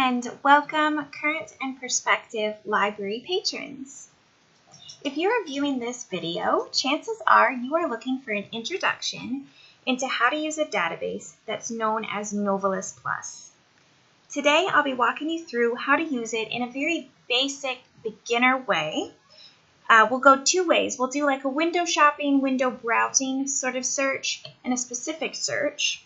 and welcome current and prospective library patrons. If you are viewing this video, chances are you are looking for an introduction into how to use a database that's known as Novelist Plus. Today I'll be walking you through how to use it in a very basic beginner way. We'll go two ways. We'll do like a window shopping, window browsing sort of search and a specific search.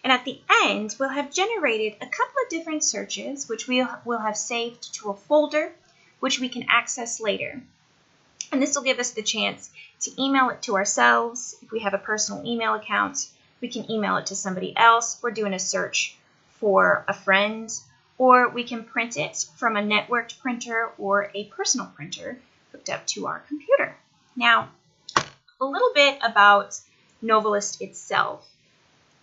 And at the end, we'll have generated a couple of different searches, which we'll have saved to a folder, which we can access later. And this will give us the chance to email it to ourselves. If we have a personal email account, we can email it to somebody else. We're doing a search for a friend, or we can print it from a networked printer or a personal printer hooked up to our computer. Now, a little bit about Novelist itself.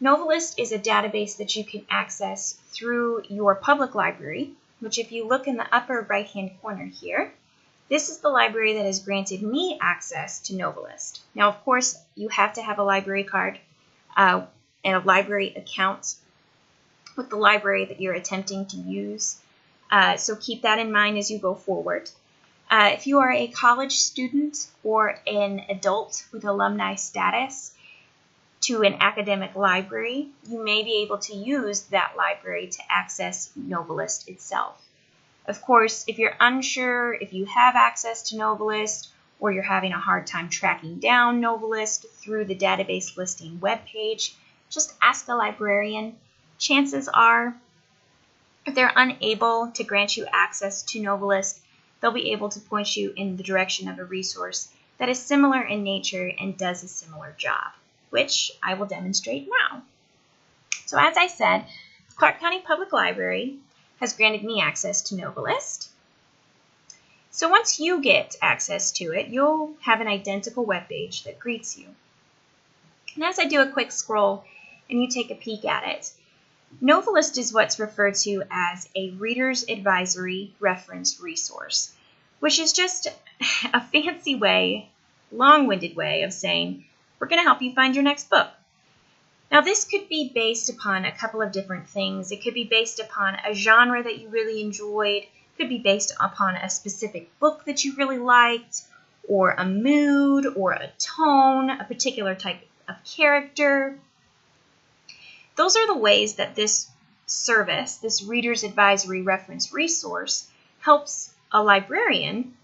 Novelist is a database that you can access through your public library, which if you look in the upper right-hand corner here, this is the library that has granted me access to Novelist. Now, of course, you have to have a library card and a library account with the library that you're attempting to use. So keep that in mind as you go forward. If you are a college student or an adult with alumni status to an academic library, you may be able to use that library to access Novelist itself. Of course, if you're unsure if you have access to Novelist or you're having a hard time tracking down Novelist through the database listing webpage, just ask a librarian. Chances are, if they're unable to grant you access to Novelist, they'll be able to point you in the direction of a resource that is similar in nature and does a similar job, which I will demonstrate now. So as I said, Clark County Public Library has granted me access to Novelist. So once you get access to it, you'll have an identical web page that greets you. And as I do a quick scroll and you take a peek at it, Novelist is what's referred to as a Reader's Advisory Reference Resource, which is just a fancy way, long-winded way of saying, we're going to help you find your next book. Now, this could be based upon a couple of different things. It could be based upon a genre that you really enjoyed. It could be based upon a specific book that you really liked, or a mood, or a tone, a particular type of character. Those are the ways that this service, this Reader's Advisory Reference Resource, helps a librarian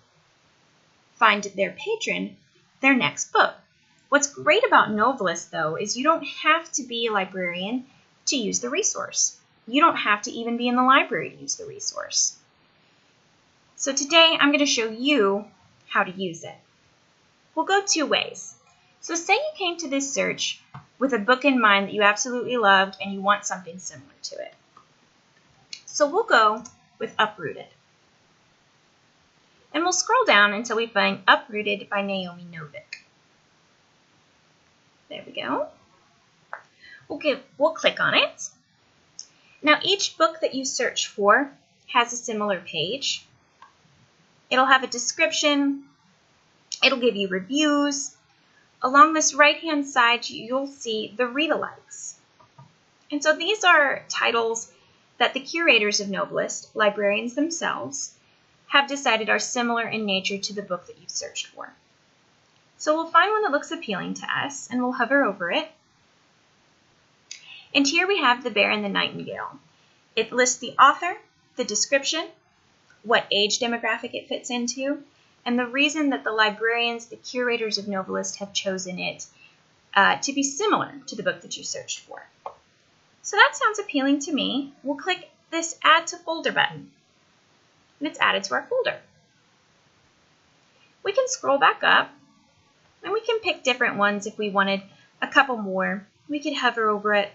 find their patron their next book. What's great about Novelist, though, is you don't have to be a librarian to use the resource. You don't have to even be in the library to use the resource. So today, I'm going to show you how to use it. We'll go two ways. So say you came to this search with a book in mind that you absolutely loved and you want something similar to it. So we'll go with Uprooted. And we'll scroll down until we find Uprooted by Naomi Novik. There we go. We'll click on it. Now each book that you search for has a similar page. It'll have a description. It'll give you reviews. Along this right-hand side, you'll see the read-alikes. And so these are titles that the curators of Novelist, librarians themselves, have decided are similar in nature to the book that you've searched for. So we'll find one that looks appealing to us, and we'll hover over it. And here we have The Bear and the Nightingale. It lists the author, the description, what age demographic it fits into, and the reason that the librarians, the curators of Novelist, have chosen it to be similar to the book that you searched for. So that sounds appealing to me. We'll click this Add to Folder button, and it's added to our folder. We can scroll back up, and we can pick different ones if we wanted a couple more. We could hover over it,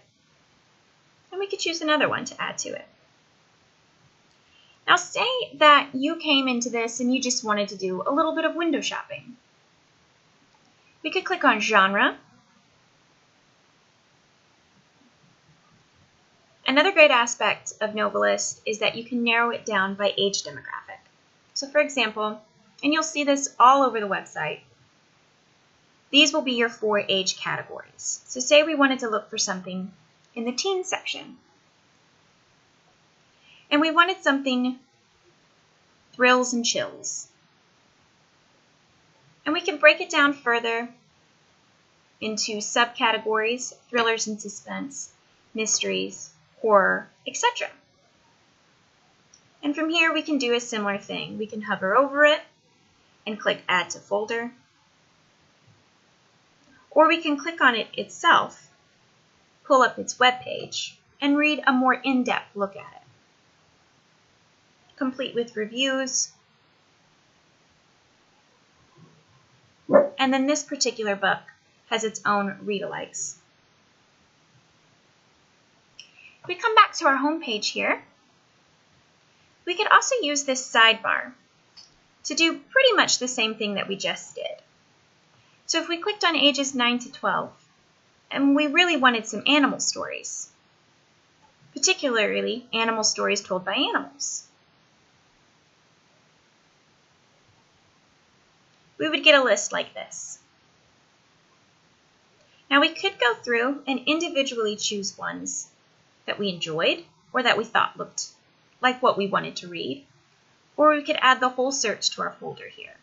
and we could choose another one to add to it. Now say that you came into this and you just wanted to do a little bit of window shopping. We could click on Genre. Another great aspect of Novelist is that you can narrow it down by age demographic. So for example, and you'll see this all over the website, these will be your 4 age categories. So say we wanted to look for something in the teen section. And we wanted something thrills and chills. And we can break it down further into subcategories: thrillers and suspense, mysteries, horror, etc. And from here we can do a similar thing. We can hover over it and click Add to Folder. Or we can click on it itself, pull up its web page, and read a more in-depth look at it, complete with reviews. And then this particular book has its own read-alikes. If we come back to our home page here, we could also use this sidebar to do pretty much the same thing that we just did. So if we clicked on ages 9 to 12, and we really wanted some animal stories, particularly animal stories told by animals, we would get a list like this. Now we could go through and individually choose ones that we enjoyed or that we thought looked like what we wanted to read, or we could add the whole search to our folder here.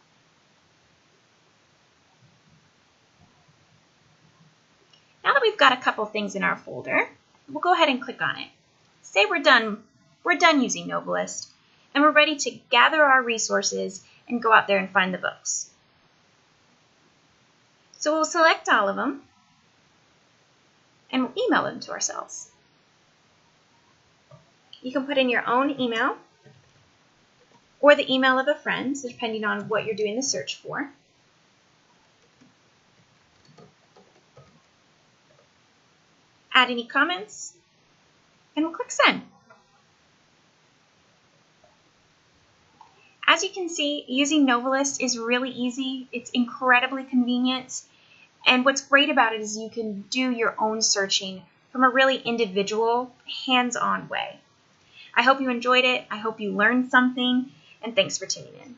Now that we've got a couple things in our folder, we'll go ahead and click on it. Say we're done using Novelist, and we're ready to gather our resources and go out there and find the books. So we'll select all of them, and we'll email them to ourselves. You can put in your own email or the email of a friend, so depending on what you're doing the search for. Add any comments, and we'll click Send. As you can see, using Novelist is really easy. It's incredibly convenient. And what's great about it is you can do your own searching from a really individual, hands-on way. I hope you enjoyed it. I hope you learned something, and thanks for tuning in.